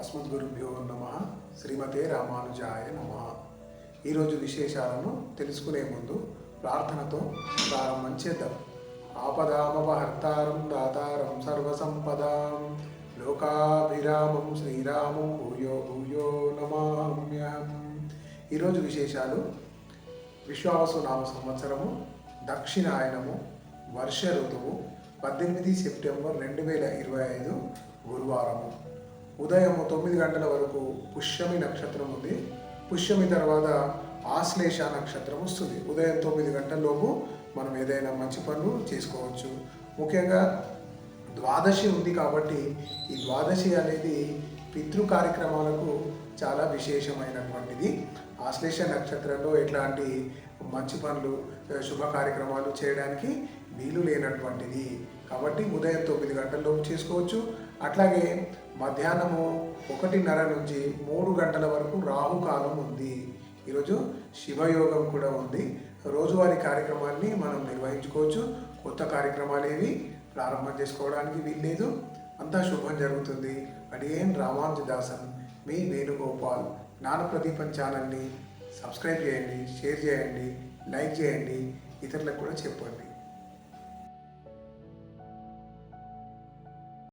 అస్మద్గురుభ్యో నమ. శ్రీమతే రామానుజాయ నమ. ఈరోజు విశేషాలను తెలుసుకునే ముందు ప్రార్థనతో ప్రారంభం చేద్దాం. ఆపదామపహర్తారం దాతారం సర్వసంపదాం లోకాభిరామం శ్రీరామం భూయో భూయో నమామ్యహం. ఈరోజు విశేషాలు: విశ్వావసు నామ సంవత్సరము, దక్షిణాయనము, వర్ష ఋతువు, 18 సెప్టెంబర్ 2025 గురువారము. ఉదయం 9 గంటల వరకు పుష్యమి నక్షత్రం ఉంది. పుష్యమి తర్వాత ఆశ్లేష నక్షత్రం వస్తుంది. ఉదయం 9 గంటలలోపు మనం ఏదైనా మంచి పనులు చేసుకోవచ్చు. ముఖ్యంగా ద్వాదశి ఉంది కాబట్టి ఈ ద్వాదశి అనేది పితృ కార్యక్రమాలకు చాలా విశేషమైనటువంటిది. ఆశ్లేష నక్షత్రంలో ఎట్లాంటి మంచి పనులు, శుభ కార్యక్రమాలు చేయడానికి వీలు లేనటువంటిది కాబట్టి ఉదయం 9 గంటలలోపు చేసుకోవచ్చు. అట్లాగే మధ్యాహ్నము 1:30 నుంచి 3 గంటల వరకు రాహుకాలం ఉంది. ఈరోజు శివయోగం కూడా ఉంది. రోజువారీ కార్యక్రమాన్ని మనం నిర్వహించుకోవచ్చు. కొత్త కార్యక్రమాలు ఏవి ప్రారంభం చేసుకోవడానికి వీల్లేదు. అంతా శుభం జరుగుతుంది. అడిగేన్ రామానుజదాసన్, మీ వేణుగోపాల్. జ్ఞానప్రదీపం ఛానల్ని సబ్స్క్రైబ్ చేయండి, షేర్ చేయండి, లైక్ చేయండి, ఇతరులకు కూడా చెప్పండి.